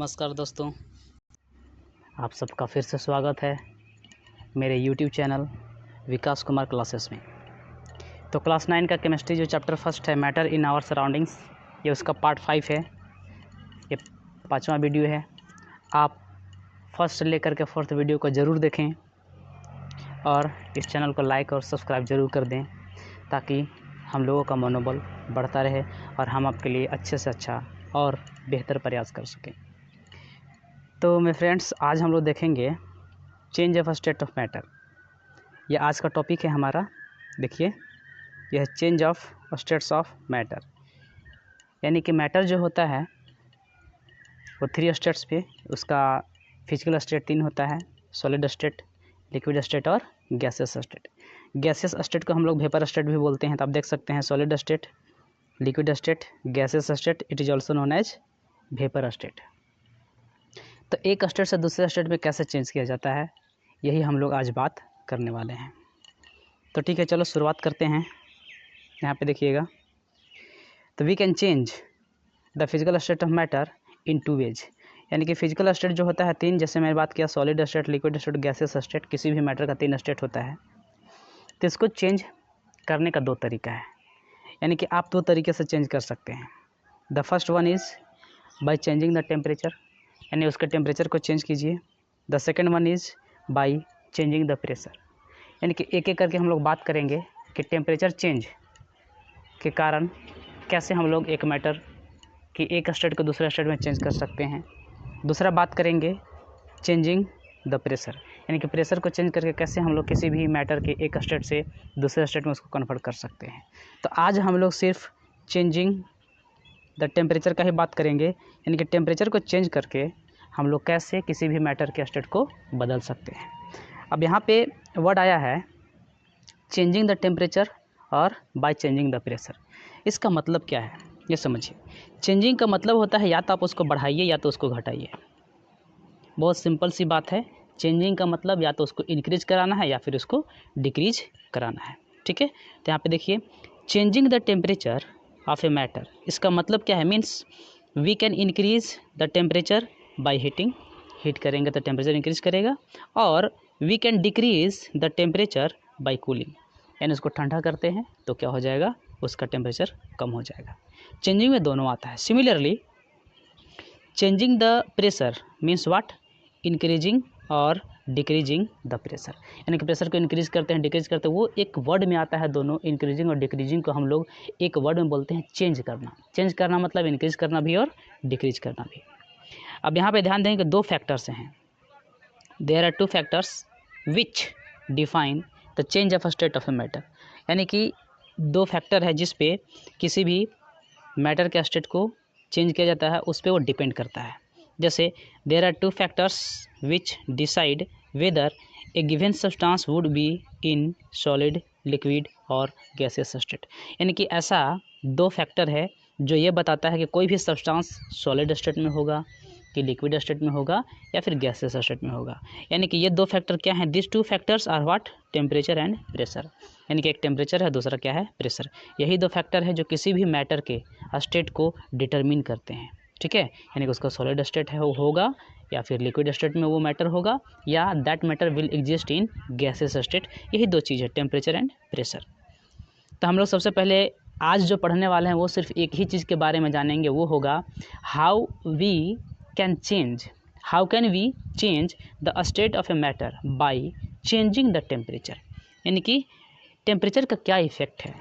नमस्कार दोस्तों, आप सबका फिर से स्वागत है मेरे YouTube चैनल विकास कुमार क्लासेस में। तो क्लास 9 का केमिस्ट्री जो चैप्टर फर्स्ट है मैटर इन आवर सराउंडिंग्स, ये उसका पार्ट 5 है। ये 5वां वीडियो है। आप फर्स्ट से लेकर के 4th वीडियो को ज़रूर देखें और इस चैनल को लाइक और सब्सक्राइब ज़रूर कर दें ताकि हम लोगों का मनोबल बढ़ता रहे और हम आपके लिए अच्छे से अच्छा और बेहतर प्रयास कर सकें। तो मेरे फ्रेंड्स, आज हम लोग देखेंगे change of state of matter. ये आज का टॉपिक है हमारा। देखिए, यह है change of states of matter, यानी कि मैटर जो होता है वो 3 स्टेट्स पे, उसका फिजिकल स्टेट 3 होता है: सॉलिड स्टेट, लिक्विड स्टेट और गैसियस स्टेट। गैसियस स्टेट को हम लोग वेपर स्टेट भी बोलते हैं। तो आप देख सकते हैं solid state, liquid state, gaseous state, it is also known as vapour state. तो एक स्टेट से दूसरे स्टेट में कैसे चेंज किया जाता है, यही हम लोग आज बात करने वाले हैं। तो ठीक है, चलो शुरुआत करते हैं। यहाँ पे देखिएगा, तो we can change the physical state of matter in 2 ways, यानी कि फिजिकल स्टेट जो होता है 3, जैसे मैंने बात किया solid state, liquid state, gaseous state, किसी भी मैटर का 3 स्टेट होता है। तो इसको चेंज करने का 2 तरीका है, यानी कि आप 2 तरीके से चेंज कर सकते हैं। The first one is by changing the temperature, यानी उसके टेम्परेचर को चेंज कीजिए। The second one is by changing the pressure, यानी कि एक एक करके हम लोग बात करेंगे कि टेम्परेचर चेंज के कारण कैसे हम लोग एक मैटर की एक स्टेट को दूसरे स्टेट में चेंज कर सकते हैं। दूसरा बात करेंगे चेंजिंग द प्रेशर, यानी कि प्रेशर को चेंज करके कैसे हम लोग किसी भी मैटर के एक स्टेट से दूसरे स्टेट में उसको कन्वर्ट कर सकते हैं। तो आज हम लोग सिर्फ चेंजिंग द टेम्परेचर का ही बात करेंगे, यानी कि टेम्परेचर को चेंज करके हम लोग कैसे किसी भी मैटर के स्टेट को बदल सकते हैं। अब यहाँ पे वर्ड आया है चेंजिंग द टेम्परेचर और बाय चेंजिंग द प्रेशर। इसका मतलब क्या है ये समझिए। चेंजिंग का मतलब होता है या तो आप उसको बढ़ाइए या तो उसको घटाइए। बहुत सिंपल सी बात है। चेंजिंग का मतलब या तो उसको इंक्रीज कराना है या फिर उसको डिक्रीज कराना है। ठीक है, तो यहाँ पे देखिए changing the temperature of a matter, इसका मतलब क्या है, means we can increase the temperature by heating, heat करेंगे तो टेम्परेचर इंक्रीज करेगा, और we can decrease the temperature by cooling, यानी उसको ठंडा करते हैं तो क्या हो जाएगा, उसका टेम्परेचर कम हो जाएगा। चेंजिंग में दोनों आता है। Similarly changing the pressure means what, increasing और डिक्रीजिंग द प्रेशर, यानी कि प्रेशर को इंक्रीज करते हैं, डिक्रीज करते हैं, वो एक वर्ड में आता है। दोनों इंक्रीजिंग और डिक्रीजिंग को हम लोग एक वर्ड में बोलते हैं चेंज करना। चेंज करना मतलब इंक्रीज करना भी और डिक्रीज करना भी। अब यहाँ पे ध्यान दें कि 2 फैक्टर्स हैं। There are 2 factors which define the change of state of a matter, यानी कि 2 फैक्टर है जिस पे किसी भी मैटर के स्टेट को चेंज किया जाता है, उस पर वो डिपेंड करता है। जैसे there are 2 factors which decide whether a given substance would be in solid, liquid और गैसियस स्टेट, यानी कि ऐसा 2 फैक्टर है जो ये बताता है कि कोई भी सब्सटेंस सॉलिड स्टेट में होगा कि लिक्विड स्टेट में होगा या फिर गैसियस स्टेट में होगा। यानी कि ये 2 फैक्टर क्या हैं, this 2 factors are what, temperature and pressure, यानी कि एक टेम्परेचर है, दूसरा क्या है, प्रेशर। यही 2 फैक्टर है जो किसी भी मैटर के स्टेट को डिटरमिन करते हैं। ठीक है, यानी कि उसका सॉलिड स्टेट है वो होगा या फिर लिक्विड स्टेट में वो मैटर होगा, या that matter will exist in gaseous state. यही 2 चीज़ है, टेम्परेचर एंड प्रेशर। तो हम लोग सबसे पहले आज जो पढ़ने वाले हैं वो सिर्फ एक ही चीज़ के बारे में जानेंगे, वो होगा how can we change the state of a matter by changing the temperature, यानी कि टेम्परेचर का क्या इफ़ेक्ट है।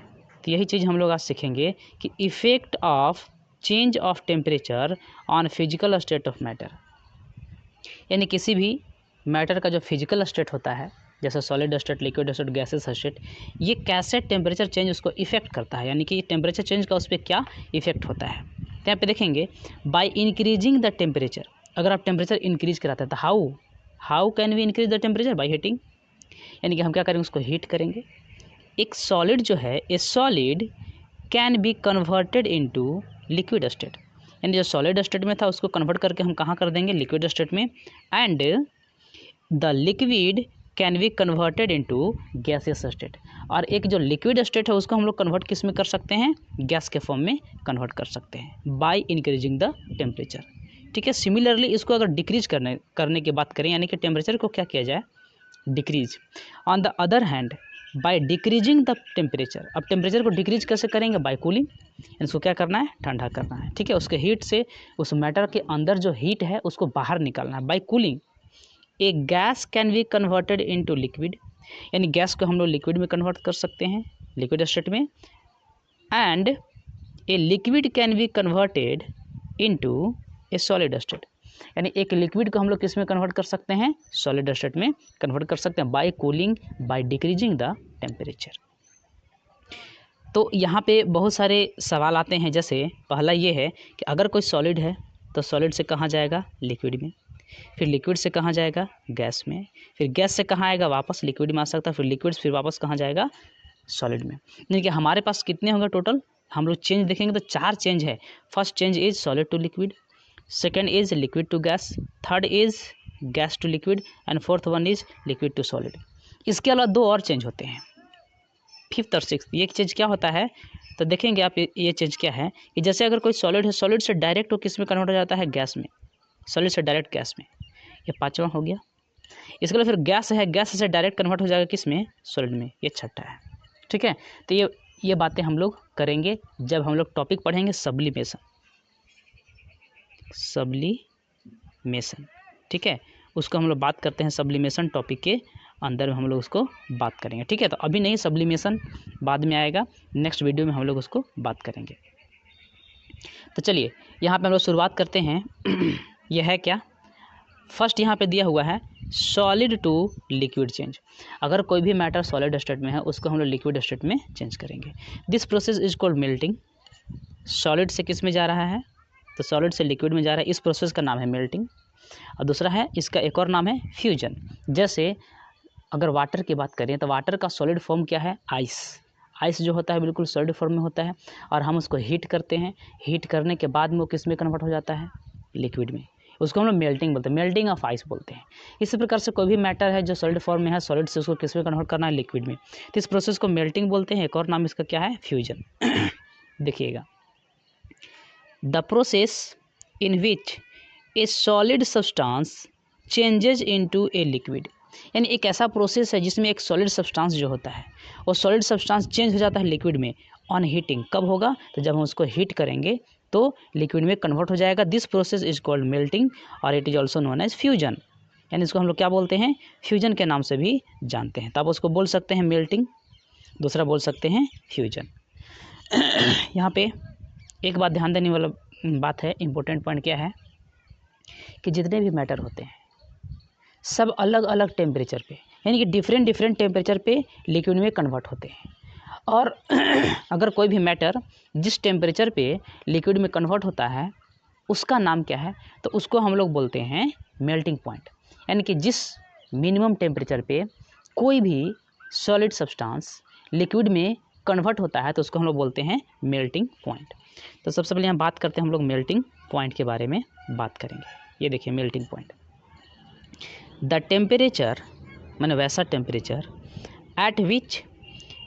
तो यही चीज़ हम लोग आज सीखेंगे कि effect of change of temperature on physical state of matter, यानी किसी भी मैटर का जो फिजिकल स्टेट होता है, जैसे solid state, liquid state, gases state, ये कैसे टेम्परेचर चेंज उसको इफेक्ट करता है, यानी कि टेम्परेचर चेंज का उस पर क्या इफेक्ट होता है। तो यहाँ पे देखेंगे बाय इंक्रीजिंग द टेम्परेचर, अगर आप टेम्परेचर इंक्रीज कराते हैं तो how can we increase the temperature, by heating, यानी कि हम क्या करेंगे, उसको हीट करेंगे। एक सॉलिड जो है, ए solid can be converted into liquid state, यानी जो सॉलिड स्टेट में था उसको कन्वर्ट करके हम कहाँ कर देंगे, लिक्विड स्टेट में। And the liquid can be converted into gaseous state, और एक जो लिक्विड स्टेट है उसको हम लोग कन्वर्ट किस में कर सकते हैं, गैस के फॉर्म में कन्वर्ट कर सकते हैं बाय इंक्रीजिंग द टेम्परेचर। ठीक है। सिमिलरली इसको अगर डिक्रीज करने की बात करें, यानी कि टेम्परेचर को क्या किया जाए, decrease. On the other hand bye decreasing the temperature, अब टेम्परेचर को डिक्रीज कैसे करेंगे, बाय कूलिंग, इसको क्या करना है, ठंडा करना है, ठीक है। उसके हीट से उस मैटर के अंदर जो हीट है उसको बाहर निकालना है। By cooling a gas can be converted into liquid, यानी गैस को हम लोग लिक्विड में कन्वर्ट कर सकते हैं, लिक्विड स्टेट में। And a liquid can be converted into a solid state, यानी एक लिक्विड को हम लोग किस में कन्वर्ट कर सकते हैं, सॉलिड स्टेट में कन्वर्ट कर सकते हैं, by cooling, by decreasing the temperature. तो यहाँ पे बहुत सारे सवाल आते हैं, जैसे पहला ये है कि अगर कोई सॉलिड है तो सॉलिड से कहाँ जाएगा, लिक्विड में, फिर लिक्विड से कहाँ जाएगा, गैस में, फिर गैस से कहाँ आएगा, वापस लिक्विड में आ सकता है, फिर लिक्विड से फिर वापस कहाँ जाएगा, सॉलिड में। यानी कि हमारे पास कितने होंगे टोटल, हम लोग चेंज देखेंगे तो 4 चेंज है। First change is solid to liquid, second is liquid to gas, third is gas to liquid and fourth one is liquid to solid. इसके अलावा 2 और चेंज होते हैं, फिफ्थ और सिक्स्थ। ये चेंज क्या होता है, तो देखेंगे आप ये चेंज क्या है कि जैसे अगर कोई सॉलिड है, सॉलिड से डायरेक्ट वो किस में कन्वर्ट हो जाता है, गैस में, सॉलिड से डायरेक्ट गैस में, ये 5वां हो गया। इसके अलावा फिर गैस है, गैस से डायरेक्ट कन्वर्ट हो जाएगा किस में, सॉलिड में, ये 6ठा है, ठीक है। तो ये बातें हम लोग करेंगे जब हम लोग टॉपिक पढ़ेंगे सब्लिमेशन, सब्लिमेशन, ठीक है। उसको हम लोग बात करते हैं सब्लिमेशन टॉपिक के अंदर में हम लोग उसको बात करेंगे, ठीक है। तो अभी नहीं, सब्लिमेशन बाद में आएगा, नेक्स्ट वीडियो में हम लोग उसको बात करेंगे। तो चलिए यहाँ पे हम लोग शुरुआत करते हैं। यह है क्या, फर्स्ट यहाँ पे दिया हुआ है सॉलिड टू लिक्विड चेंज। अगर कोई भी मैटर सॉलिड स्टेट में है उसको हम लोग लिक्विड स्टेट में चेंज करेंगे। This process is called melting. Solid से किस में जा रहा है, तो सॉलिड से लिक्विड में जा रहा है, इस प्रोसेस का नाम है मेल्टिंग। और दूसरा है, इसका एक और नाम है फ्यूजन। जैसे अगर वाटर की बात करें तो वाटर का सॉलिड फॉर्म क्या है, आइस। आइस जो होता है बिल्कुल सॉलिड फॉर्म में होता है, और हम उसको हीट करते हैं, हीट करने के बाद में वो किस में कन्वर्ट हो जाता है, लिक्विड में। उसको हम लोग मेल्टिंग बोलते हैं, मेल्टिंग ऑफ आइस बोलते हैं। इसी प्रकार से कोई भी मैटर है जो सॉलिड फॉर्म में है, सॉलिड से उसको किस में कन्वर्ट करना है, लिक्विड में, तो इस प्रोसेस को मेल्टिंग बोलते हैं। एक और नाम इसका क्या है, फ्यूजन। देखिएगा, the process in which A solid substance changes into a liquid, यानी एक ऐसा प्रोसेस है जिसमें एक सॉलिड सब्सटेंस जो होता है वो सॉलिड सब्सटेंस चेंज हो जाता है लिक्विड में ऑन हीटिंग। कब होगा, तो जब हम उसको हीट करेंगे तो लिक्विड में कन्वर्ट हो जाएगा। This process is called melting और it is also known as fusion, यानी इसको हम लोग क्या बोलते हैं, फ्यूजन के नाम से भी जानते हैं। तब उसको बोल सकते हैं मेल्टिंग, दूसरा बोल सकते हैं फ्यूजन। यहाँ पे एक बात ध्यान देने वाला बात है, इम्पोर्टेंट पॉइंट क्या है कि जितने भी मैटर होते हैं सब अलग अलग टेम्परेचर पे, यानी कि डिफरेंट टेम्परेचर पे लिक्विड में कन्वर्ट होते हैं। और अगर कोई भी मैटर जिस टेम्परेचर पे लिक्विड में कन्वर्ट होता है उसका नाम क्या है, तो उसको हम लोग बोलते हैं मेल्टिंग पॉइंट। यानी कि जिस मिनिमम टेम्परेचर पे कोई भी सॉलिड सब्सटेंस लिक्विड में कन्वर्ट होता है तो उसको हम लोग बोलते हैं मेल्टिंग पॉइंट। तो सबसे पहले हम बात करते हैं, हम लोग मेल्टिंग पॉइंट के बारे में बात करेंगे। ये देखिए मेल्टिंग पॉइंट, द टेम्परेचर, मैंने वैसा temperature at which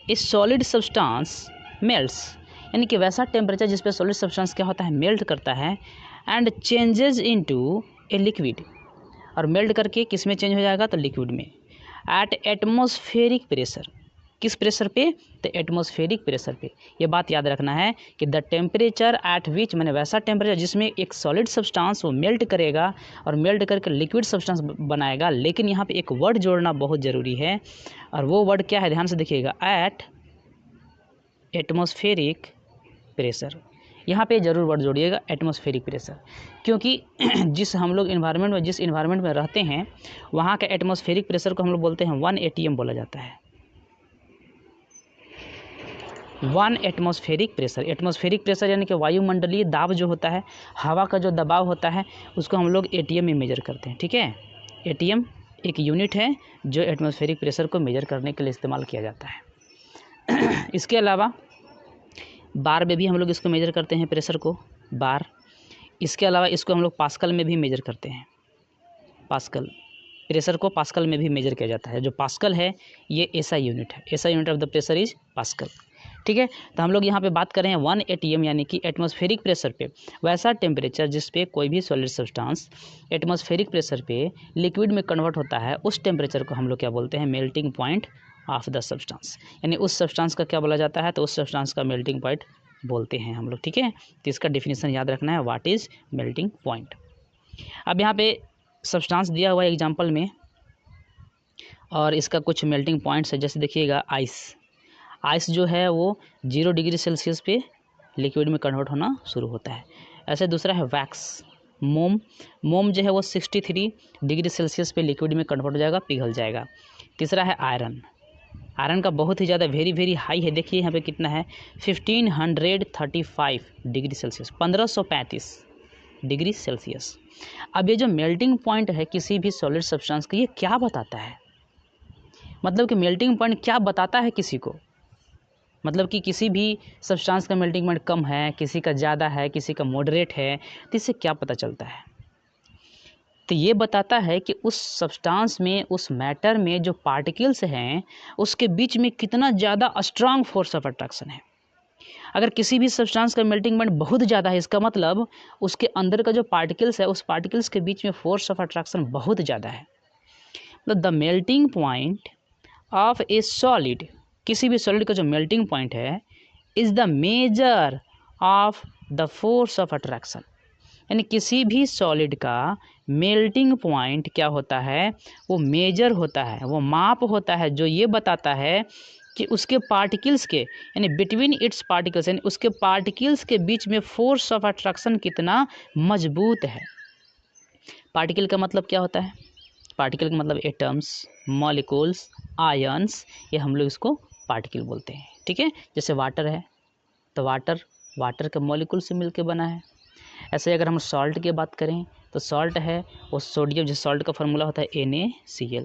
A solid substance melts, यानी कि वैसा टेम्परेचर जिस पे सॉलिड सब्सटेंस क्या होता है, मेल्ट करता है, and changes into a liquid, और मेल्ट करके किस में चेंज हो जाएगा, तो लिक्विड में, एट एटमॉस्फेरिक प्रेशर। किस प्रेशर पे, तो एटमॉस्फेरिक प्रेशर पे। ये बात याद रखना है कि द टेम्परेचर एट विच, मैंने वैसा टेम्परेचर जिसमें एक सॉलिड सब्सटेंस वो मेल्ट करेगा और मेल्ट करके लिक्विड सब्सटेंस बनाएगा। लेकिन यहाँ पे एक वर्ड जोड़ना बहुत ज़रूरी है, और वो वर्ड क्या है, ध्यान से देखिएगा, एट एटमॉस्फेरिक प्रेशर। यहाँ पे ज़रूर वर्ड जोड़िएगा, एटमॉस्फेरिक प्रेशर, क्योंकि जिस हम लोग इन्वायरमेंट में, जिस इन्वायरमेंट में रहते हैं वहाँ का एटमॉस्फेरिक प्रेशर को हम लोग बोलते हैं 1 ATM बोला जाता है। 1 एटमॉस्फेरिक प्रेशर। एटमॉस्फेरिक प्रेशर यानी कि वायुमंडलीय दाब जो होता है, हवा का जो दबाव होता है, उसको हम लोग ATM में मेजर करते हैं, ठीक है। ATM एक यूनिट है जो एटमॉस्फेरिक प्रेशर को मेजर करने के लिए इस्तेमाल किया जाता है। इसके अलावा बार में भी हम लोग इसको मेजर करते हैं, प्रेशर को, बार। इसके अलावा इसको हम लोग पास्कल में भी मेजर करते हैं, पास्कल। प्रेशर को पास्कल में भी मेजर किया जाता है। जो पास्कल है ये ऐसा यूनिट है, ऐसा unit of the pressure is pascal, ठीक है। तो हम लोग यहाँ पे बात कर रहे हैं 1 atm यानी कि एटमॉस्फेरिक प्रेशर पे वैसा टेम्परेचर जिस पे कोई भी सॉलिड सब्सटेंस एटमॉस्फेरिक प्रेशर पे लिक्विड में कन्वर्ट होता है, उस टेम्परेचर को हम लोग क्या बोलते हैं, melting point of the substance. यानी उस सब्सटेंस का क्या बोला जाता है, तो उस सब्सटेंस का मेल्टिंग पॉइंट बोलते हैं हम लोग। ठीक है, तो इसका डेफिनेशन याद रखना है, व्हाट इज मेल्टिंग पॉइंट। अब यहाँ पे सब्सटेंस दिया हुआ है एग्जाम्पल में और इसका कुछ मेल्टिंग पॉइंट्स है। जैसे देखिएगा आइस जो है वो 0 डिग्री सेल्सियस पे लिक्विड में कन्वर्ट होना शुरू होता है। ऐसे दूसरा है वैक्स, मोम जो है वो 63 डिग्री सेल्सियस पे लिक्विड में कन्वर्ट हो जाएगा, पिघल जाएगा। तीसरा है आयरन का बहुत ही ज़्यादा वेरी हाई है। देखिए यहाँ पे कितना है, 1535 डिग्री सेल्सियस, 1535 डिग्री सेल्सियस। अब ये जो मेल्टिंग पॉइंट है किसी भी सॉलिड सब्सटेंस का, ये क्या बताता है, मतलब कि मेल्टिंग पॉइंट क्या बताता है किसी को, मतलब कि किसी भी सब्सटेंस का मेल्टिंग पॉइंट कम है, किसी का ज़्यादा है, किसी का मॉडरेट है, तो इससे क्या पता चलता है, तो ये बताता है कि उस सब्सटेंस में, उस मैटर में जो पार्टिकल्स हैं उसके बीच में कितना ज़्यादा स्ट्रांग फोर्स ऑफ अट्रैक्शन है। अगर किसी भी सब्सटेंस का मेल्टिंग पॉइंट बहुत ज़्यादा है, इसका मतलब उसके अंदर का जो पार्टिकल्स है उस पार्टिकल्स के बीच में फोर्स ऑफ अट्रैक्शन बहुत ज़्यादा है। मतलब the melting point of a solid, किसी भी सॉलिड का जो मेल्टिंग पॉइंट है, is the measure of the force of attraction. यानी किसी भी सॉलिड का मेल्टिंग पॉइंट क्या होता है, वो मेजर होता है, वो माप होता है जो ये बताता है कि उसके पार्टिकल्स के, यानी बिटवीन इट्स पार्टिकल्स, यानी उसके पार्टिकल्स के बीच में फोर्स ऑफ अट्रैक्शन कितना मजबूत है। पार्टिकल का मतलब क्या होता है, पार्टिकल का मतलब एटम्स, मॉलिक्यूल्स, आयन्स, ये हम लोग इसको पार्टिकल बोलते हैं। ठीक है, जैसे वाटर है तो वाटर के मॉलिक्यूल से मिलकर बना है। ऐसे अगर हम सॉल्ट की बात करें तो सॉल्ट है वो सोडियम, जिस सॉल्ट का फार्मूला होता है NaCl,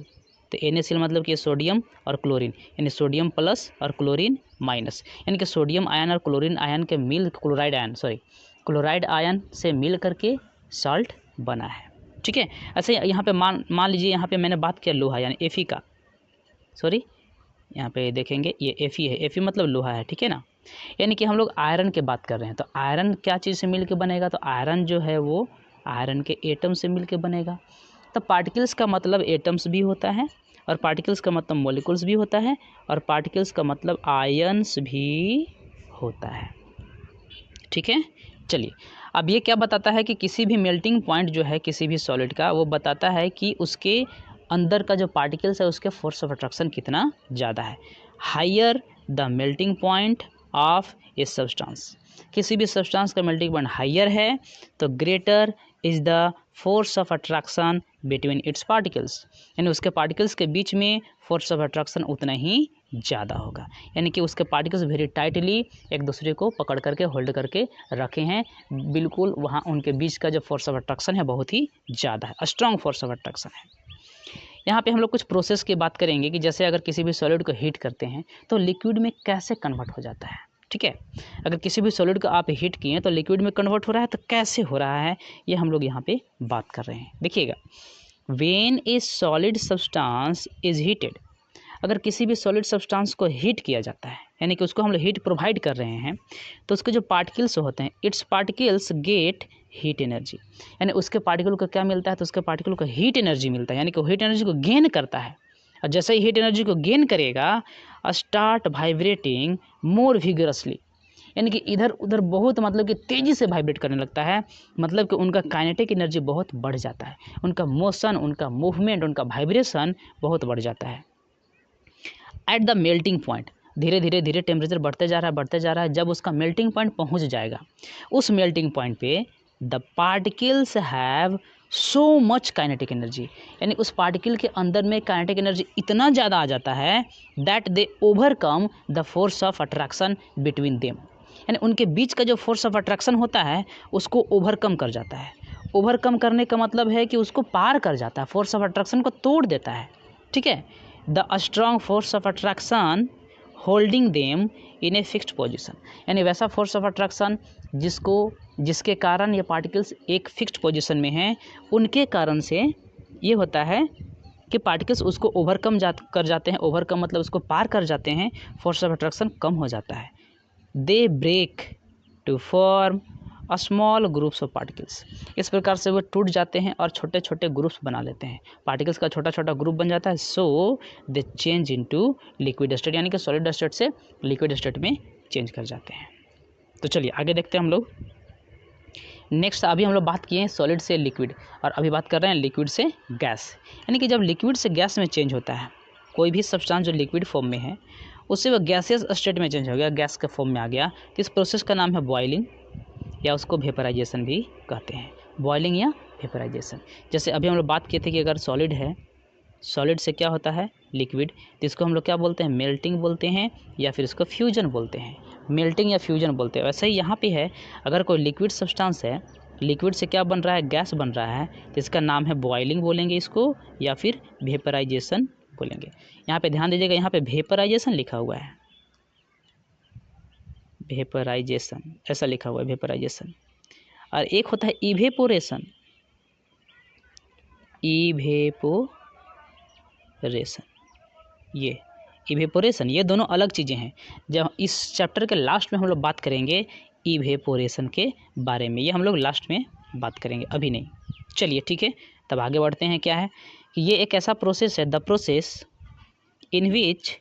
तो NaCl मतलब कि सोडियम और क्लोरीन, यानी सोडियम प्लस और क्लोरीन माइनस, यानी कि सोडियम आयन और क्लोरीन आयन के मिल, क्लोराइड आयन से मिल करके सॉल्ट बना है। ठीक है, ऐसे यहाँ पे मान लीजिए यहाँ पे मैंने बात किया लोहा यानी Fe का, यहाँ पे देखेंगे ये Fe है, Fe मतलब लोहा है। ठीक है ना, यानी कि हम लोग आयरन की बात कर रहे हैं, तो आयरन क्या चीज़ से मिल के बनेगा, तो आयरन जो है वो आयरन के एटम से मिल के बनेगा। तो पार्टिकल्स का मतलब एटम्स भी होता है, और पार्टिकल्स का मतलब मॉलिक्यूल्स भी होता है, और पार्टिकल्स का मतलब आयन्स भी होता है। ठीक है, चलिए अब ये क्या बताता है कि किसी भी मेल्टिंग पॉइंट जो है किसी भी सॉलिड का, वो बताता है कि उसके अंदर का जो पार्टिकल्स है उसके फोर्स ऑफ अट्रैक्शन कितना ज़्यादा है। Higher the melting point of a substance, किसी भी सब्सटेंस का मेल्टिंग पॉइंट हायर है तो greater is the force of attraction between its particles, यानी उसके पार्टिकल्स के बीच में फोर्स ऑफ अट्रैक्शन उतना ही ज़्यादा होगा। यानी कि उसके पार्टिकल्स वेरी टाइटली एक दूसरे को पकड़ करके होल्ड करके रखे हैं, बिल्कुल वहाँ उनके बीच का जो फोर्स ऑफ अट्रैक्शन है बहुत ही ज़्यादा है, स्ट्रॉन्ग फोर्स ऑफ अट्रैक्शन है। यहाँ पे हम लोग कुछ प्रोसेस की बात करेंगे कि जैसे अगर किसी भी सॉलिड को हीट करते हैं तो लिक्विड में कैसे कन्वर्ट हो जाता है। ठीक है, अगर किसी भी सॉलिड को आप हीट किए तो लिक्विड में कन्वर्ट हो रहा है, तो कैसे हो रहा है ये हम लोग यहाँ पे बात कर रहे हैं। देखिएगा, when A solid substance is heated, अगर किसी भी सॉलिड सब्सटेंस को हीट किया जाता है, यानी कि उसको हम लोग हीट प्रोवाइड कर रहे हैं, तो उसके जो पार्टिकल्स होते हैं, it's particles get heat energy, यानी उसके पार्टिकल को क्या मिलता है, तो उसके पार्टिकल को हीट एनर्जी मिलता है, यानी कि वो हीट एनर्जी को गेन करता है। और जैसे ही हीट एनर्जी को गेन करेगा, स्टार्ट वाइब्रेटिंग मोर विगरसली, यानी कि इधर उधर बहुत मतलब कि तेज़ी से वाइब्रेट करने लगता है, मतलब कि उनका काइनेटिक एनर्जी बहुत बढ़ जाता है, उनका मोशन, उनका मूवमेंट, उनका वाइब्रेशन बहुत बढ़ जाता है। एट द मेल्टिंग पॉइंट, धीरे धीरे टेम्परेचर बढ़ते जा रहा है, जब उसका मेल्टिंग पॉइंट पहुंच जाएगा, उस मेल्टिंग पॉइंट पे the particles have so much kinetic energy, यानी उस पार्टिकल के अंदर में काइनेटिक एनर्जी इतना ज़्यादा आ जाता है that they overcome the force of attraction between them, यानी उनके बीच का जो फोर्स ऑफ अट्रैक्शन होता है उसको ओवरकम कर जाता है। ओवरकम करने का मतलब है कि उसको पार कर जाता है, फोर्स ऑफ अट्रैक्शन को तोड़ देता है। ठीक है, the strong force of attraction holding them in a fixed position, यानी वैसा फोर्स ऑफ अट्रैक्शन जिसके कारण ये पार्टिकल्स एक फिक्स्ड पोजीशन में हैं, उनके कारण से ये होता है कि पार्टिकल्स उसको ओवरकम कर जाते हैं। ओवरकम मतलब उसको पार कर जाते हैं, फोर्स ऑफ अट्रैक्शन कम हो जाता है। They break to form a small groups of particles. इस प्रकार से वो टूट जाते हैं और छोटे छोटे ग्रुप्स बना लेते हैं, पार्टिकल्स का छोटा छोटा ग्रुप बन जाता है। So they change into liquid state, यानी कि सॉलिड स्टेट से लिक्विड स्टेट में चेंज कर जाते हैं। तो चलिए आगे देखते हैं हम लोग। नेक्स्ट अभी हम लोग बात किए हैं सॉलिड से लिक्विड, और अभी बात कर रहे हैं लिक्विड से गैस। यानी कि जब लिक्विड से गैस में चेंज होता है, कोई भी सब्सटेंस जो लिक्विड फॉर्म में है उससे वो गैसियस स्टेट में चेंज हो गया, गैस के फॉर्म में आ गया, तो इस प्रोसेस का नाम है बॉइलिंग, या उसको वेपराइजेशन भी कहते हैं, बॉइलिंग या वेपराइजेशन। जैसे अभी हम लोग बात किए थे कि अगर सॉलिड है, सॉलिड से क्या होता है लिक्विड, तो इसको हम लोग क्या बोलते हैं, मेल्टिंग बोलते हैं, या फिर इसको फ्यूजन बोलते हैं, मेल्टिंग या फ्यूजन बोलते हैं। वैसे ही यहाँ पे है, अगर कोई लिक्विड सब्सटेंस है, लिक्विड से क्या बन रहा है, गैस बन रहा है, तो इसका नाम है बॉइलिंग बोलेंगे इसको, या फिर वेपराइजेशन बोलेंगे। यहाँ पे ध्यान दीजिएगा, यहाँ पे वेपराइजेशन लिखा हुआ है, वेपराइजेशन ऐसा लिखा हुआ है, वेपराइजेशन। और एक होता है इवेपोरेशन, इवेपोरेशन, ये इवेपोरेशन, ये दोनों अलग चीज़ें हैं। जब इस चैप्टर के लास्ट में हम लोग बात करेंगे इवेपोरेशन के बारे में, ये हम लोग लास्ट में बात करेंगे, अभी नहीं। चलिए ठीक है, तब आगे बढ़ते हैं। क्या है कि ये एक ऐसा प्रोसेस है, the process in which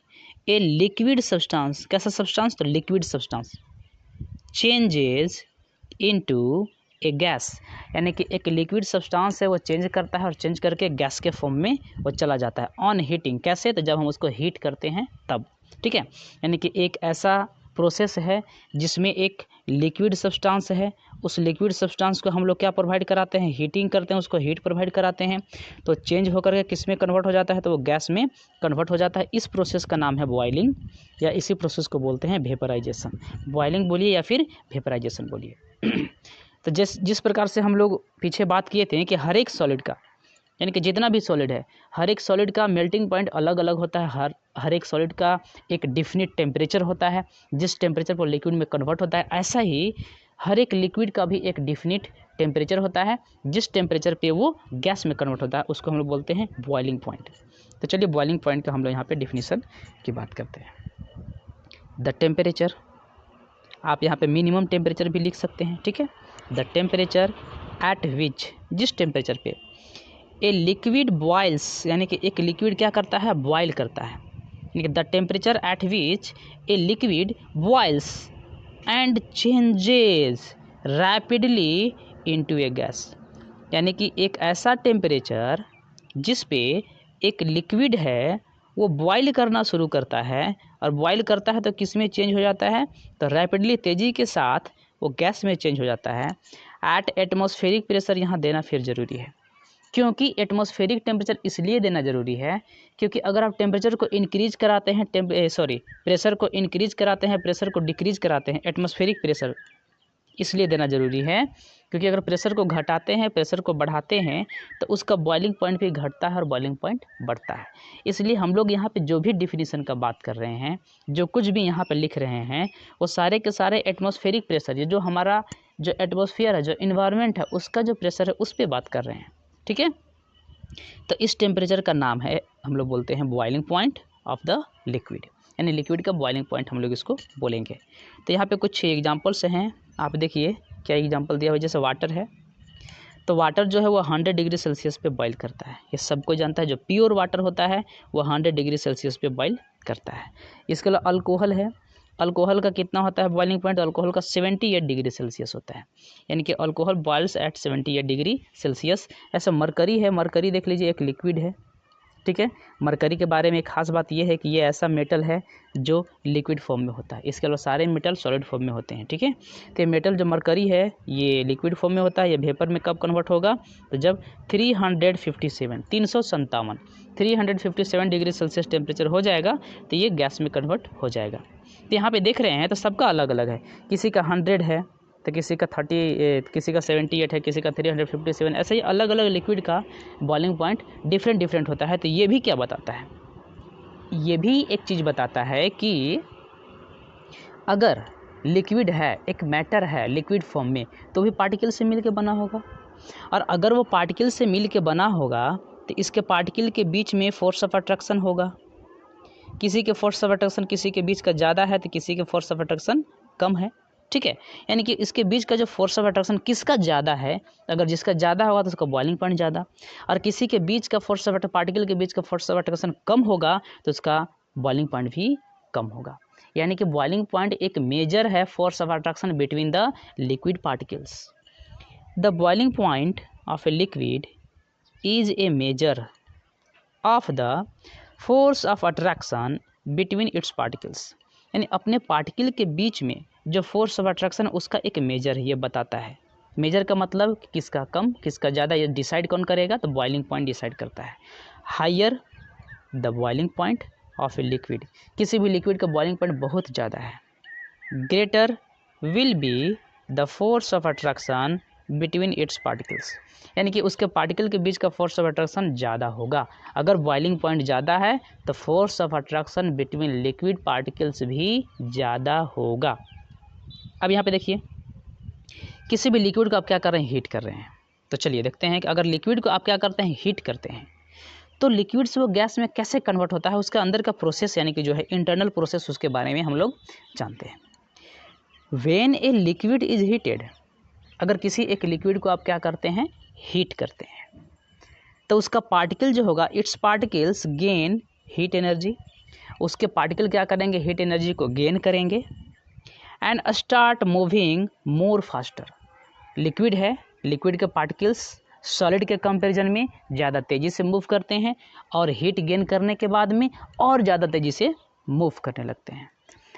a liquid substance, कैसा सब्सटेंस, तो liquid substance, changes into a gas, यानी कि एक लिक्विड सब्सटेंस है वो चेंज करता है और चेंज करके गैस के फॉर्म में वो चला जाता है ऑन हीटिंग। कैसे, तो जब हम उसको हीट करते हैं तब, ठीक है। यानी कि एक ऐसा प्रोसेस है जिसमें एक लिक्विड सब्सटेंस है, उस लिक्विड सब्सटेंस को हम लोग क्या प्रोवाइड कराते हैं, हीटिंग करते हैं, उसको हीट प्रोवाइड कराते हैं, तो चेंज होकर के किस में कन्वर्ट हो जाता है, तो वो गैस में कन्वर्ट हो जाता है। इस प्रोसेस का नाम है बॉइलिंग, या इसी प्रोसेस को बोलते हैं वेपराइजेशन। बॉइलिंग बोलिए या फिर वेपराइजेशन बोलिए। तो जिस प्रकार से हम लोग पीछे बात किए थे कि हर एक सॉलिड का, यानी कि जितना भी सॉलिड है, हर एक सॉलिड का मेल्टिंग पॉइंट अलग अलग होता है, हर एक सॉलिड का एक डिफिनिट टेम्परेचर होता है, जिस टेम्परेचर पर लिक्विड में कन्वर्ट होता है। ऐसा ही हर एक लिक्विड का भी एक डिफिनिट टेम्परेचर होता है, जिस टेम्परेचर पे वो गैस में कन्वर्ट होता है, उसको हम लोग बोलते हैं बॉइलिंग पॉइंट। तो चलिए बॉइलिंग पॉइंट का हम लोग यहाँ पे डिफिनीसन की बात करते हैं। द टेम्परेचर, आप यहाँ पे मिनिमम टेम्परेचर भी लिख सकते हैं, ठीक है। द टेम्परेचर एट विच, जिस टेम्परेचर पे ए लिक्विड बॉइल्स, यानी कि एक लिक्विड क्या करता है, बॉयल करता है, यानी कि the temperature at which a liquid boils and changes rapidly into a gas, यानी कि एक ऐसा टेम्परेचर जिस पे एक लिक्विड है वो बॉयल करना शुरू करता है, और बॉयल करता है तो किस में चेंज हो जाता है, तो रैपिडली, तेज़ी के साथ वो गैस में चेंज हो जाता है। एट एटमॉस्फेरिक प्रेशर यहाँ देना फिर ज़रूरी है, क्योंकि एटमॉस्फेरिक टेम्परेचर इसलिए देना ज़रूरी है क्योंकि अगर आप टेम्परेचर को इंक्रीज कराते हैं, प्रेशर को इंक्रीज कराते हैं, प्रेशर को डिक्रीज कराते हैं, एटमॉस्फेरिक प्रेशर इसलिए देना ज़रूरी है क्योंकि अगर प्रेशर को घटाते हैं, प्रेशर को बढ़ाते हैं, तो उसका बॉइलिंग पॉइंट भी घटता है और बॉइलिंग पॉइंट बढ़ता है। इसलिए हम लोग यहाँ पे जो भी डिफिनीसन का बात कर रहे हैं, जो कुछ भी यहाँ पे लिख रहे हैं, वो सारे के सारे एटमॉस्फेरिक प्रेशर, ये जो हमारा जो एटमॉस्फेयर है, जो इन्वायरमेंट है, उसका जो प्रेशर है उस पर बात कर रहे हैं, ठीक है। तो इस टेम्परेचर का नाम है, हम लोग बोलते हैं boiling point of the liquid, यानी लिक्विड का बॉइलिंग पॉइंट हम लोग इसको बोलेंगे। तो यहाँ पे कुछ एग्जांपल्स हैं, आप देखिए क्या एग्जांपल दिया हुआ है। जैसे वाटर है, तो वाटर जो है वो 100 डिग्री सेल्सियस पे बॉईल करता है, ये सबको जानता है। जो प्योर वाटर होता है वो 100 डिग्री सेल्सियस पे बॉईल करता है। इसके अलावा अल्कोहल है, अल्कोहल का कितना होता है बॉइलिंग पॉइंट, अल्कोहल का 78 डिग्री सेल्सियस होता है, यानी कि alcohol boils at 78 degree Celsius. ऐसा मरकरी है, मरकरी देख लीजिए एक लिक्विड है, ठीक है। मरकरी के बारे में एक खास बात यह है कि ये ऐसा मेटल है जो लिक्विड फॉर्म में होता है, इसके अलावा सारे मेटल सॉलिड फॉर्म में होते हैं, ठीक है। तो ये मेटल जो मरकरी है ये लिक्विड फॉर्म में होता है, ये वेपर में कब कन्वर्ट होगा, तो जब 357 डिग्री सेल्सियस टेम्परेचर हो जाएगा तो ये गैस में कन्वर्ट हो जाएगा। तो यहाँ पे देख रहे हैं तो सबका अलग अलग है, किसी का 100 है तो किसी का 30, किसी का 78 है, किसी का 357, ऐसे ही अलग अलग लिक्विड का बॉइलिंग पॉइंट डिफरेंट होता है। तो ये भी क्या बताता है, ये भी एक चीज़ बताता है कि अगर लिक्विड है, एक मैटर है लिक्विड फॉर्म में, तो भी पार्टिकल से मिल के बना होगा, और अगर वो पार्टिकल से मिल के बना होगा तो इसके पार्टिकल के बीच में फोर्स ऑफ अट्रैक्शन होगा। किसी के फोर्स ऑफ अट्रैक्शन किसी के बीच का ज़्यादा है तो किसी के फोर्स ऑफ अट्रैक्शन कम है, ठीक है। यानी कि इसके बीच का जो फोर्स ऑफ अट्रैक्शन किसका ज़्यादा है, अगर जिसका ज़्यादा होगा तो उसका बॉइलिंग पॉइंट ज़्यादा, और किसी के बीच का फोर्स ऑफ पार्टिकल के बीच का फोर्स ऑफ अट्रैक्शन कम होगा तो उसका बॉइलिंग पॉइंट भी कम होगा। यानी कि बॉइलिंग पॉइंट एक मेजर है force of attraction between the liquid particles. The boiling point of a liquid is a measure of the force of attraction between its particles. यानी अपने पार्टिकल के बीच में जो फोर्स ऑफ अट्रैक्शन उसका एक major है, ये बताता है। मेजर का मतलब किसका कम किसका ज़्यादा, ये डिसाइड कौन करेगा, तो बॉइलिंग पॉइंट डिसाइड करता है। Higher the boiling point of a liquid, किसी भी लिक्विड का बॉइलिंग पॉइंट बहुत ज़्यादा है, greater will be the force of attraction between its particles. यानी कि उसके पार्टिकल के बीच का फोर्स ऑफ अट्रैक्शन ज़्यादा होगा। अगर बॉइलिंग पॉइंट ज़्यादा है तो force of attraction between liquid particles भी ज़्यादा होगा। अब यहाँ पे देखिए, किसी भी लिक्विड को आप क्या कर रहे हैं, हीट कर रहे हैं। तो चलिए देखते हैं कि अगर लिक्विड को आप क्या करते हैं, हीट करते हैं, तो लिक्विड से वो गैस में कैसे कन्वर्ट होता है, उसका अंदर का प्रोसेस यानी कि जो है इंटरनल प्रोसेस, उसके बारे में हम लोग जानते हैं। When a liquid is heated, अगर किसी एक लिक्विड को आप क्या करते हैं, हीट करते हैं, तो उसका पार्टिकल जो होगा, it's particles gain heat energy, उसके पार्टिकल क्या करेंगे, हीट एनर्जी को गेन करेंगे, and start moving more faster. Liquid है, लिक्विड के पार्टिकल्स सॉलिड के कंपैरिजन में ज़्यादा तेज़ी से मूव करते हैं और हीट गेन करने के बाद में और ज़्यादा तेज़ी से मूव करने लगते हैं।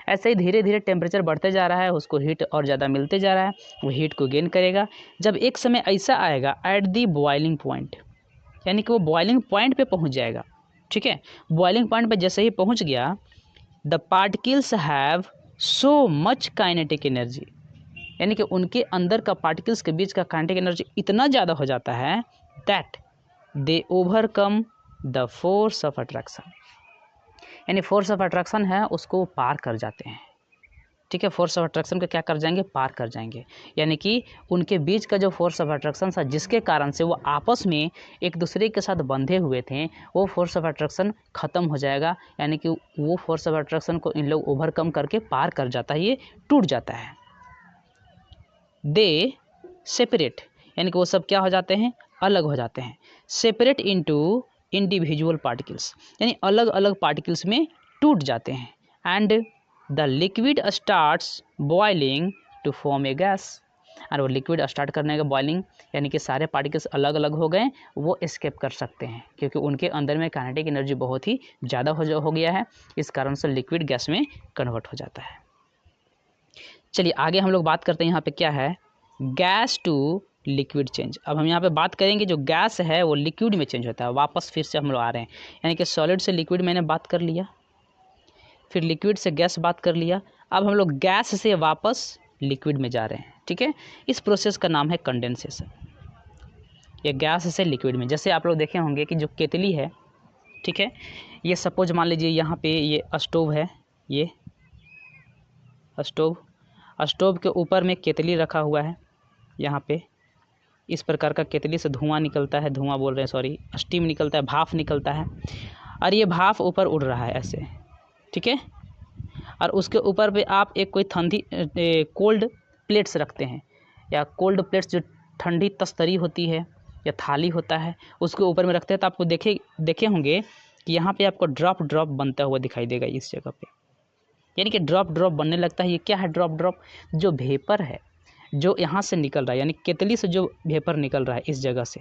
ऐसे ही धीरे धीरे टेम्परेचर बढ़ते जा रहा है, उसको हीट और ज़्यादा मिलते जा रहा है, वो हीट को गेन करेगा। जब एक समय ऐसा आएगा एट दी बॉइलिंग पॉइंट, यानी कि वो बॉइलिंग पॉइंट पे पहुंच जाएगा, ठीक है। बॉइलिंग पॉइंट पे जैसे ही पहुंच गया, the particles have so much kinetic energy, यानी कि उनके अंदर का पार्टिकल्स के बीच का काइनेटिक एनर्जी इतना ज़्यादा हो जाता है that they overcome the force of attraction, यानी फोर्स ऑफ अट्रैक्शन है उसको पार कर जाते हैं, ठीक है। फोर्स ऑफ अट्रैक्शन को क्या कर जाएंगे, पार कर जाएंगे। यानी कि उनके बीच का जो फोर्स ऑफ अट्रैक्शन था, जिसके कारण से वो आपस में एक दूसरे के साथ बंधे हुए थे, वो फोर्स ऑफ अट्रैक्शन ख़त्म हो जाएगा। यानी कि वो फोर्स ऑफ अट्रैक्शन को इन लोग ओवरकम करके पार कर जाता है, ये टूट जाता है। दे सेपरेट, यानी कि वो सब क्या हो जाते हैं, अलग हो जाते हैं। सेपरेट इनटू इंडिविजुअल पार्टिकल्स, यानी अलग अलग पार्टिकल्स में टूट जाते हैं। And the liquid starts boiling to form a gas, और वो लिक्विड स्टार्ट करने का बॉइलिंग, यानी कि सारे पार्टिकल्स अलग अलग हो गए, वो एस्केप कर सकते हैं क्योंकि उनके अंदर में काइनेटिक एनर्जी बहुत ही ज़्यादा हो गया है। इस कारण से लिक्विड गैस में कन्वर्ट हो जाता है। चलिए आगे हम लोग बात करते हैं, यहाँ पे क्या है, गैस टू लिक्विड चेंज। अब हम यहाँ पे बात करेंगे जो गैस है वो लिक्विड में चेंज होता है। वापस फिर से हम लोग आ रहे हैं, यानी कि सॉलिड से लिक्विड मैंने बात कर लिया, फिर लिक्विड से गैस बात कर लिया, अब हम लोग गैस से वापस लिक्विड में जा रहे हैं, ठीक है। इस प्रोसेस का नाम है कंडेंसेशन। ये गैस से लिक्विड में, जैसे आप लोग देखे होंगे कि जो केतली है, ठीक है, ये सपोज मान लीजिए यहाँ पे ये स्टोव है, ये स्टोव के ऊपर में केतली रखा हुआ है। यहाँ पे इस प्रकार का केतली से धुआं निकलता है, धुआं बोल रहे हैं सॉरी, स्टीम निकलता है, भाप निकलता है, और ये भाप ऊपर उड़ रहा है ऐसे, ठीक है। और उसके ऊपर पे आप एक कोई ठंडी कोल्ड प्लेट्स रखते हैं, या कोल्ड प्लेट्स जो ठंडी तस्तरी होती है या थाली होता है, उसके ऊपर में रखते हैं। तो आपको देखे होंगे कि यहाँ पे आपको ड्रॉप ड्रॉप बनता हुआ दिखाई देगा इस जगह पे, यानी कि ड्रॉप ड्रॉप बनने लगता है। ये क्या है, ड्रॉप ड्रॉप, जो वेपर है जो यहाँ से निकल रहा है, यानी केतली से जो वेपर निकल रहा है इस जगह से,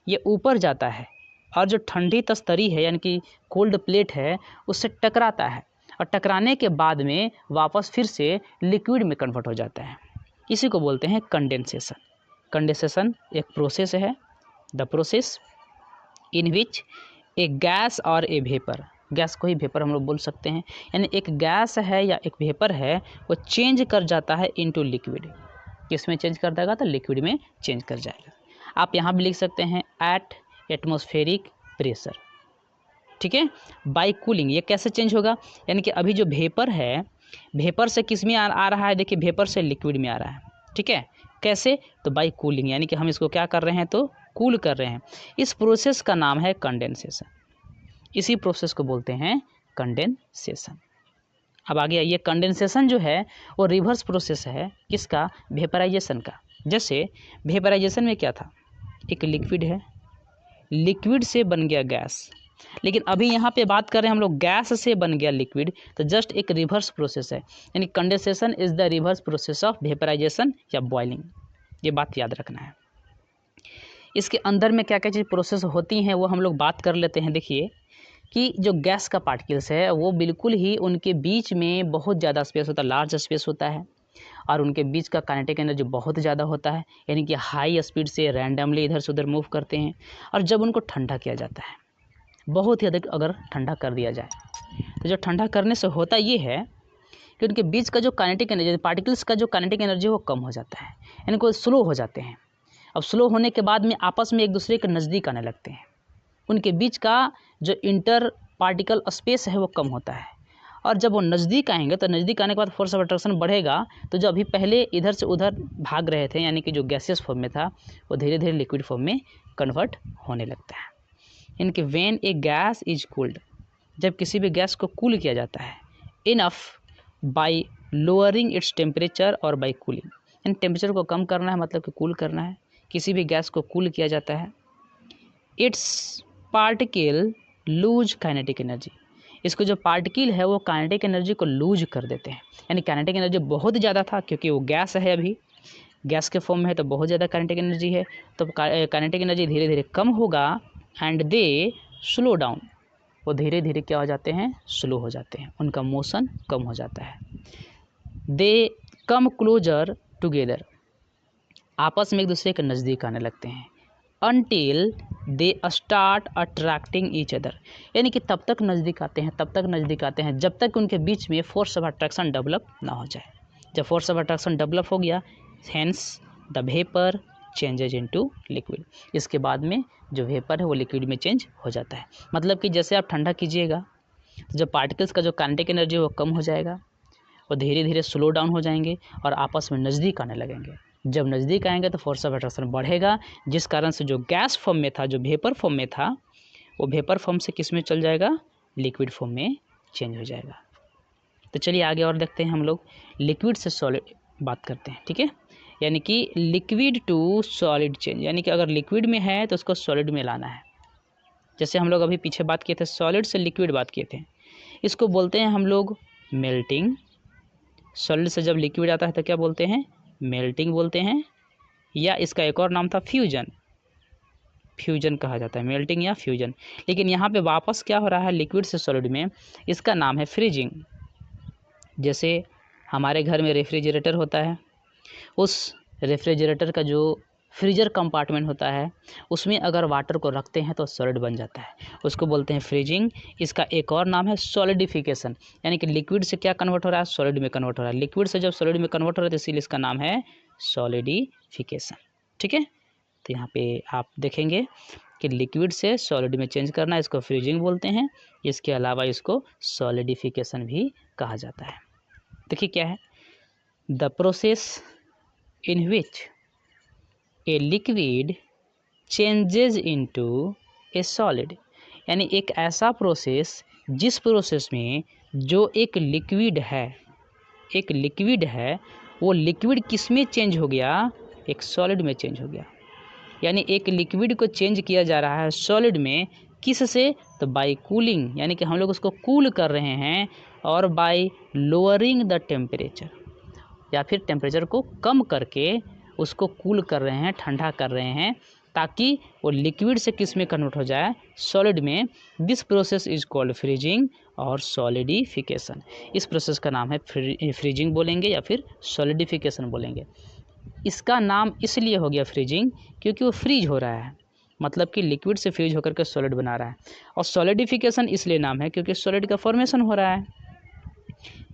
ये ऊपर जाता है और जो ठंडी तस्तरी है यानी कि कोल्ड प्लेट है उससे टकराता है, और टकराने के बाद में वापस फिर से लिक्विड में कन्वर्ट हो जाता है। इसी को बोलते हैं कंडेंसेशन। कंडेंसेशन एक प्रोसेस है, the process in which A gas और ए वेपर, गैस को ही वेपर हम लोग बोल सकते हैं, यानी एक गैस है या एक वेपर है वो चेंज कर जाता है इनटू लिक्विड। किस में चेंज कर देगा, तो लिक्विड में चेंज कर जाएगा। आप यहाँ भी लिख सकते हैं एट एटमॉस्फेरिक प्रेशर, ठीक है। बाय कूलिंग, ये कैसे चेंज होगा, यानी कि अभी जो वेपर है, वेपर से किस में आ रहा है, देखिए वेपर से लिक्विड में आ रहा है, ठीक है। कैसे, तो बाय कूलिंग, यानी कि हम इसको क्या कर रहे हैं, तो कूल कर रहे हैं। इस प्रोसेस का नाम है कंडेंसेशन, इसी प्रोसेस को बोलते हैं कंडेंसेशन। अब आगे आइए, कंडेंसेशन जो है वो रिवर्स प्रोसेस है किसका, वेपराइजेशन का। जैसे वेपराइजेशन में क्या था, एक लिक्विड है, लिक्विड से बन गया गैस, लेकिन अभी यहाँ पे बात कर रहे हैं हम लोग गैस से बन गया लिक्विड, तो जस्ट एक रिवर्स प्रोसेस है, यानी condensation is the reverse process of vaporisation या बॉइलिंग, ये बात याद रखना है। इसके अंदर में क्या क्या चीज़ प्रोसेस होती हैं वो हम लोग बात कर लेते हैं। देखिए कि जो गैस का पार्टिकल्स है वो बिल्कुल ही उनके बीच में बहुत ज़्यादा स्पेस होता है, लार्ज स्पेस होता है, और उनके बीच का काइनेटिक एनर्जी बहुत ज़्यादा होता है, यानी कि हाई स्पीड से रैंडमली इधर से उधर मूव करते हैं। और जब उनको ठंडा किया जाता है, बहुत ही अधिक अगर ठंडा कर दिया जाए, तो जो ठंडा करने से होता ये है कि उनके बीच का जो काइनेटिक एनर्जी, पार्टिकल्स का जो काइनेटिक एनर्जी वो कम हो जाता है, यानी कि स्लो हो जाते हैं। अब स्लो होने के बाद में आपस में एक दूसरे के नज़दीक आने लगते हैं, उनके बीच का जो इंटर पार्टिकल स्पेस है वो कम होता है, और जब वो नज़दीक आएंगे तो नज़दीक आने के बाद फोर्स ऑफ अट्रैक्शन बढ़ेगा, तो जो अभी पहले इधर से उधर भाग रहे थे, यानी कि जो गैसियस फॉर्म में था, वो धीरे धीरे लिक्विड फॉर्म में कन्वर्ट होने लगता है। इनके when A gas is cooled, जब किसी भी गैस को कूल किया जाता है, enough bye lowering its temperature और बाय कूलिंग, इन टेम्परेचर को कम करना है, मतलब कि कूल करना है, किसी भी गैस को कूल किया जाता है, its particle lose kinetic energy, इसको जो पार्टिकल है वो काइनेटिक एनर्जी को लूज कर देते हैं, यानी काइनेटिक एनर्जी बहुत ज़्यादा था, क्योंकि वो गैस है, अभी गैस के फॉर्म में है तो बहुत ज़्यादा काइनेटिक एनर्जी है, तो काइनेटिक एनर्जी धीरे धीरे कम होगा, एंड दे स्लो डाउन, वो धीरे धीरे क्या हो जाते हैं, स्लो हो जाते हैं, उनका मोशन कम हो जाता है। दे कम क्लोजर टुगेदर, आपस में एक दूसरे के नज़दीक आने लगते हैं, until they start attracting each other, यानी कि तब तक नज़दीक आते हैं, तब तक नज़दीक आते हैं जब तक उनके बीच में फोर्स ऑफ अट्रैक्शन डेवलप ना हो जाए। जब फोर्स ऑफ अट्रैक्शन डेवलप हो गया, hence the vapour changes into liquid, इसके बाद में जो वेपर है वो लिक्विड में चेंज हो जाता है। मतलब कि जैसे आप ठंडा कीजिएगा तो जब पार्टिकल्स का जो काइनेटिक एनर्जी वो कम हो जाएगा, वो धीरे धीरे स्लो डाउन हो जाएंगे और आपस में नज़दीक आने लगेंगे। जब नज़दीक आएंगे तो फोर्स ऑफ अट्रैक्शन बढ़ेगा, जिस कारण से जो गैस फॉर्म में था, जो वेपर फॉर्म में था, वो वेपर फॉर्म से किस में चल जाएगा, लिक्विड फॉर्म में चेंज हो जाएगा। तो चलिए आगे और देखते हैं हम लोग, लिक्विड से सॉलिड बात करते हैं, ठीक है, यानी कि लिक्विड टू सॉलिड चेंज, यानी कि अगर लिक्विड में है तो उसको सॉलिड में लाना है। जैसे हम लोग अभी पीछे बात किए थे, सॉलिड से लिक्विड बात किए थे, इसको बोलते हैं हम लोग मेल्टिंग। सॉलिड से जब लिक्विड आता है तो क्या बोलते हैं, मेल्टिंग बोलते हैं, या इसका एक और नाम था फ्यूजन, फ्यूजन कहा जाता है, मेल्टिंग या फ्यूजन। लेकिन यहाँ पे वापस क्या हो रहा है, लिक्विड से सॉलिड में, इसका नाम है फ्रीजिंग। जैसे हमारे घर में रेफ्रिजरेटर होता है, उस रेफ्रिजरेटर का जो फ्रीजर कंपार्टमेंट होता है, उसमें अगर वाटर को रखते हैं तो सॉलिड बन जाता है, उसको बोलते हैं फ्रीजिंग। इसका एक और नाम है सॉलिडिफिकेशन, यानी कि लिक्विड से क्या कन्वर्ट हो रहा है, सॉलिड में कन्वर्ट हो रहा है, लिक्विड से जब सॉलिड में कन्वर्ट हो रहा है तो इसीलिए इसका नाम है सॉलिडिफिकेशन, ठीक है। तो यहाँ पे आप देखेंगे कि लिक्विड से सॉलिड में चेंज करना, इसको फ्रीजिंग बोलते हैं, इसके अलावा इसको सॉलिडिफिकेशन भी कहा जाता है। देखिए क्या है, the process in which a liquid changes into a solid, यानी एक ऐसा प्रोसेस जिस प्रोसेस में जो एक लिक्विड है वो लिक्विड किस में चेंज हो गया, एक सॉलिड में चेंज हो गया। यानी एक लिक्विड को चेंज किया जा रहा है सॉलिड में, किस से, तो बाय कूलिंग, यानी कि हम लोग उसको कूल कर रहे हैं, और बाय लोअरिंग द टेम्परेचर, या फिर टेम्परेचर को कम करके उसको कूल कर रहे हैं, ठंडा कर रहे हैं, ताकि वो लिक्विड से किस में कन्वर्ट हो जाए, सॉलिड में। This process is called freezing और सॉलिडिफिकेशन। इस प्रोसेस का नाम है फ्रीजिंग बोलेंगे या फिर सॉलिडिफिकेशन बोलेंगे। इसका नाम इसलिए हो गया फ्रीजिंग क्योंकि वो फ्रीज हो रहा है, मतलब कि लिक्विड से फ्रीज होकर के सॉलिड बना रहा है, और सॉलिडिफिकेशन इसलिए नाम है क्योंकि सॉलिड का फॉर्मेशन हो रहा है।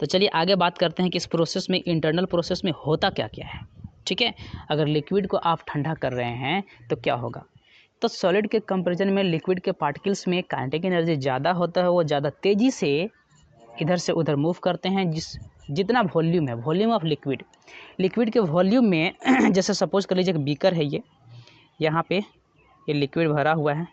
तो चलिए आगे बात करते हैं कि इस प्रोसेस में, इंटरनल प्रोसेस में होता क्या क्या है, ठीक है। अगर लिक्विड को आप ठंडा कर रहे हैं तो क्या होगा, तो सॉलिड के कंपैरिजन में लिक्विड के पार्टिकल्स में काइनेटिक एनर्जी ज़्यादा होता है, वो ज़्यादा तेज़ी से इधर से उधर मूव करते हैं। जितना वॉल्यूम है, वॉल्यूम ऑफ लिक्विड के वॉल्यूम में जैसे सपोज कर लीजिए एक बीकर है, ये यहाँ पे ये लिक्विड भरा हुआ है,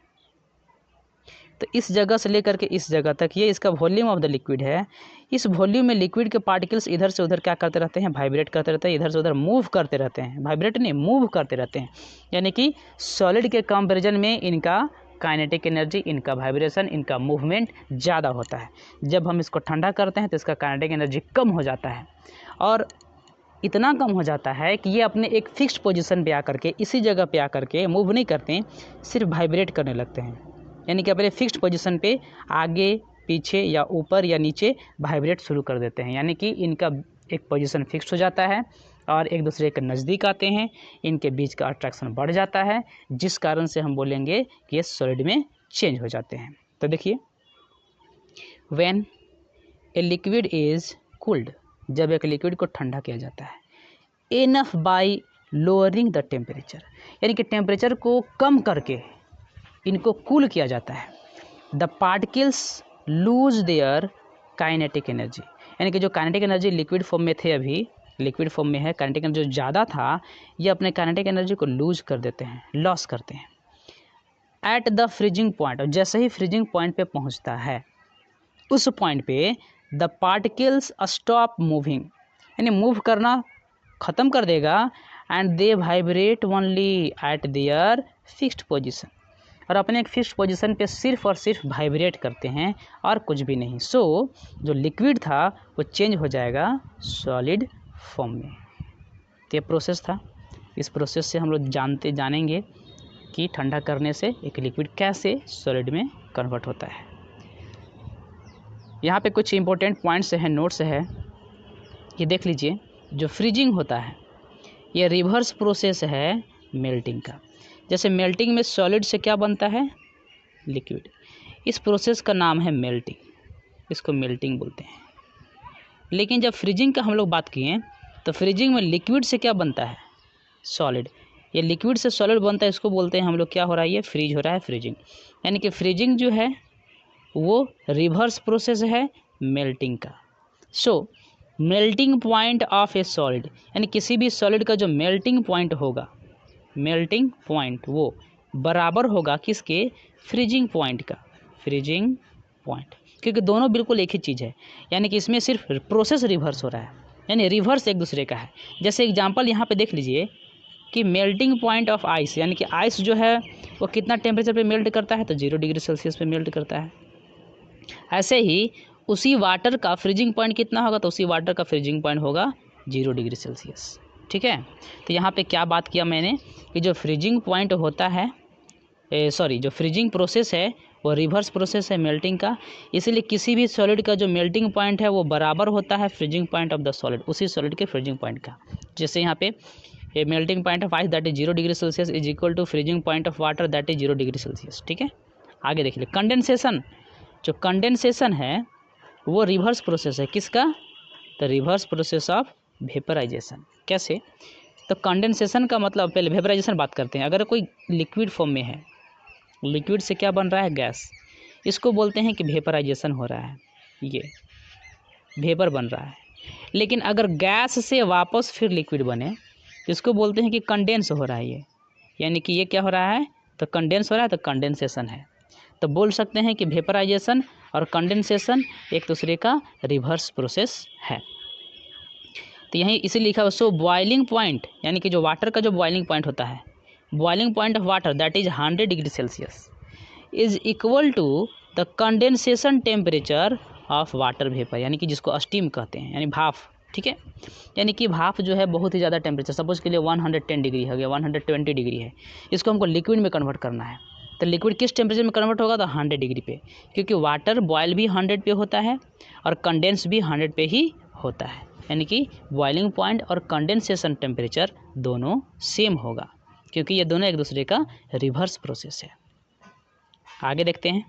तो इस जगह से लेकर के इस जगह तक ये इसका वॉल्यूम ऑफ द लिक्विड है। इस वॉल्यूम में लिक्विड के पार्टिकल्स इधर से उधर क्या करते रहते हैं, वाइब्रेट करते रहते हैं, इधर से उधर मूव करते रहते हैं, वाइब्रेट नहीं मूव करते रहते हैं। यानी कि सॉलिड के कंपैरिजन में इनका काइनेटिक एनर्जी, इनका वाइब्रेशन, इनका मूवमेंट ज़्यादा होता है। जब हम इसको ठंडा करते हैं तो इसका काइनेटिक एनर्जी कम हो जाता है और इतना कम हो जाता है कि ये अपने एक फिक्स्ड पोजीशन पे आकर के इसी जगह पे आकर के मूव नहीं करते, सिर्फ वाइब्रेट करने लगते हैं। यानी कि अपने फिक्स्ड पोजीशन पे आगे पीछे या ऊपर या नीचे वाइब्रेट शुरू कर देते हैं। यानी कि इनका एक पोजीशन फिक्स हो जाता है और एक दूसरे के नज़दीक आते हैं, इनके बीच का अट्रैक्शन बढ़ जाता है, जिस कारण से हम बोलेंगे कि ये सॉलिड में चेंज हो जाते हैं। तो देखिए, when a liquid is cooled, जब एक लिक्विड को ठंडा किया जाता है, enough bye lowering the temperature, यानी कि टेम्परेचर को कम करके इनको कूल किया जाता है, the particles lose their kinetic energy, यानी कि जो काइनेटिक एनर्जी लिक्विड फॉर्म में थे, अभी लिक्विड फॉर्म में है, काइनेटिक एनर्जी जो ज़्यादा था ये अपने काइनेटिक एनर्जी को लूज कर देते हैं, लॉस करते हैं। एट द फ्रीजिंग पॉइंट, और जैसे ही फ्रीजिंग पॉइंट पे पहुंचता है उस पॉइंट पे द पार्टिकल्स स्टॉप मूविंग, यानी मूव करना ख़त्म कर देगा, and they vibrate only eight there fixed position, और अपने एक फिक्स्ड पोजीशन पे सिर्फ और सिर्फ वाइब्रेट करते हैं और कुछ भी नहीं। सो जो लिक्विड था वो चेंज हो जाएगा सॉलिड फॉर्म में। तो ये प्रोसेस था। इस प्रोसेस से हम लोग जानेंगे कि ठंडा करने से एक लिक्विड कैसे सॉलिड में कन्वर्ट होता है। यहाँ पे कुछ इंपॉर्टेंट पॉइंट्स हैं, नोट्स है, ये देख लीजिए। जो फ्रीजिंग होता है ये रिवर्स प्रोसेस है मेल्टिंग का। जैसे मेल्टिंग में सॉलिड से क्या बनता है, लिक्विड, इस प्रोसेस का नाम है मेल्टिंग, इसको मेल्टिंग बोलते हैं। लेकिन जब फ्रीजिंग का हम लोग बात किए तो फ्रीजिंग में लिक्विड से क्या बनता है, सॉलिड, ये लिक्विड से सॉलिड बनता है, इसको बोलते हैं हम लोग क्या हो रहा है, ये फ्रीज हो रहा है, फ्रीजिंग। यानी कि फ्रीजिंग जो है वो रिवर्स प्रोसेस है मेल्टिंग का। So melting point of a solid, यानी किसी भी सॉलिड का जो मेल्टिंग पॉइंट होगा, मेल्टिंग पॉइंट वो बराबर होगा किसके, फ्रीजिंग पॉइंट का, फ्रीजिंग पॉइंट, क्योंकि दोनों बिल्कुल एक ही चीज़ है। यानी कि इसमें सिर्फ प्रोसेस रिवर्स हो रहा है, यानी रिवर्स एक दूसरे का है। जैसे एग्जांपल यहाँ पे देख लीजिए कि मेल्टिंग पॉइंट ऑफ आइस, यानी कि आइस जो है वो कितना टेम्परेचर पे मेल्ट करता है, तो 0 डिग्री सेल्सियस पे मेल्ट करता है। ऐसे ही उसी वाटर का फ्रीजिंग पॉइंट कितना होगा, तो उसी वाटर का फ्रीजिंग पॉइंट होगा 0 डिग्री सेल्सियस। ठीक है, तो यहाँ पे क्या बात किया मैंने कि जो फ्रीजिंग पॉइंट होता है, जो फ्रीजिंग प्रोसेस है वो रिवर्स प्रोसेस है मेल्टिंग का, इसीलिए किसी भी सॉलिड का जो मेल्टिंग पॉइंट है वो बराबर होता है freezing point of the solid, उसी सॉलिड के फ्रीजिंग पॉइंट का। जैसे यहाँ पे a melting point of ice that is 0 degree Celsius is equal to freezing point of water that is 0 degree Celsius. ठीक है, आगे देख लीजिए कंडेंसेशन, जो कंडेंसेशन है वो रिवर्स प्रोसेस है किसका, तो रिवर्स प्रोसेस ऑफ वेपराइजेशन। कैसे, तो कंडेंसेशन का मतलब, पहले वेपराइजेशन बात करते हैं। अगर कोई लिक्विड फॉर्म में है, लिक्विड से क्या बन रहा है, गैस, इसको बोलते हैं कि वेपराइजेशन हो रहा है, ये वेपर बन रहा है। लेकिन अगर गैस से वापस फिर लिक्विड बने इसको बोलते हैं कि कंडेंस हो रहा है ये, यानी कि ये क्या हो रहा है, तो कंडेंस हो रहा है, तो कंडेंसेशन है। तो बोल सकते हैं कि वेपराइजेशन और कंडेंसेशन एक दूसरे का रिवर्स प्रोसेस है। तो यहीं इसी लिखा हुआ, सो बॉइलिंग पॉइंट, यानी कि जो वाटर का जो बॉइलिंग पॉइंट होता है, boiling point of water that is 100 degree Celsius is equal to the condensation temperature of water vapour, यानी कि जिसको स्टीम कहते हैं, यानी भाप। ठीक है, यानी कि भाप जो है बहुत ही ज़्यादा टेम्परेचर, सपोज के लिए 110 डिग्री हो गया, 120 डिग्री है, इसको हमको लिक्विड में कन्वर्ट करना है। तो लिक्विड किस टेम्परेचर में कन्वर्ट होगा, तो 100 डिग्री पे, क्योंकि वाटर बॉयल भी 100 पे होता है और कंडेंस भी 100 पे ही होता है। यानी कि बॉइलिंग पॉइंट और कंडेंसेशन टेम्परेचर दोनों सेम होगा, क्योंकि ये दोनों एक दूसरे का रिवर्स प्रोसेस है। आगे देखते हैं,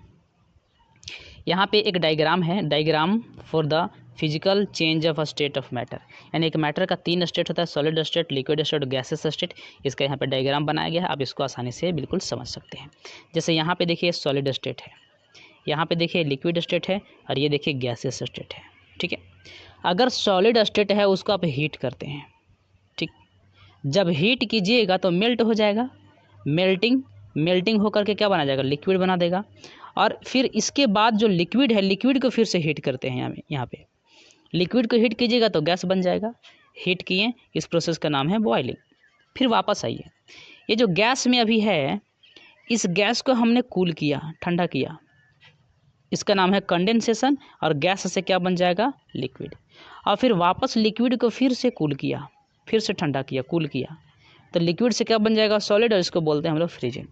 यहाँ पे एक डायग्राम है, diagram for the physical change of a state of matter, यानी एक मैटर का 3 स्टेट होता है, solid state, liquid state, gases state. इसका यहाँ पे डायग्राम बनाया गया है, आप इसको आसानी से बिल्कुल समझ सकते हैं। जैसे यहाँ पे देखिए सॉलिड स्टेट है, यहाँ पे देखिए लिक्विड स्टेट है, और ये देखिए गैसेस स्टेट है। ठीक है, अगर सॉलिड स्टेट है उसको आप हीट करते हैं, ठीक, जब हीट कीजिएगा तो मेल्ट हो जाएगा, मेल्टिंग होकर के क्या बना जाएगा, लिक्विड बना देगा। और फिर इसके बाद जो लिक्विड है, लिक्विड को फिर से हीट करते हैं यहाँ पे, लिक्विड को हीट कीजिएगा तो गैस बन जाएगा, हीट किए, इस प्रोसेस का नाम है बॉयलिंग। फिर वापस आइए, ये जो गैस में अभी है, इस गैस को हमने कूल किया, ठंडा किया, इसका नाम है कंडेंसेशन, और गैस से क्या बन जाएगा, लिक्विड। और फिर वापस लिक्विड को फिर से कूल किया, फिर से ठंडा किया, कूल किया, तो लिक्विड से क्या बन जाएगा, सॉलिड, और इसको बोलते हैं हम लोग फ्रीजिंग।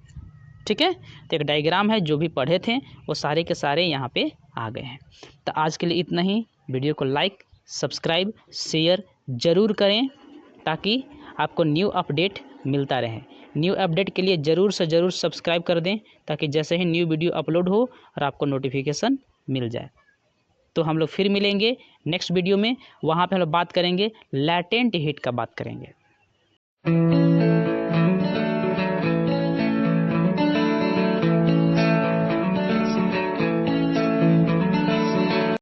ठीक है, तो एक डायग्राम है, जो भी पढ़े थे वो सारे के सारे यहाँ पे आ गए हैं। तो आज के लिए इतना ही। वीडियो को लाइक, सब्सक्राइब, शेयर ज़रूर करें ताकि आपको न्यू अपडेट मिलता रहे। न्यू अपडेट के लिए ज़रूर से ज़रूर सब्सक्राइब कर दें ताकि जैसे ही न्यू वीडियो अपलोड हो और आपको नोटिफिकेशन मिल जाए। तो हम लोग फिर मिलेंगे नेक्स्ट वीडियो में, वहाँ पे हम लोग बात करेंगे लैटेंट हीट का बात करेंगे।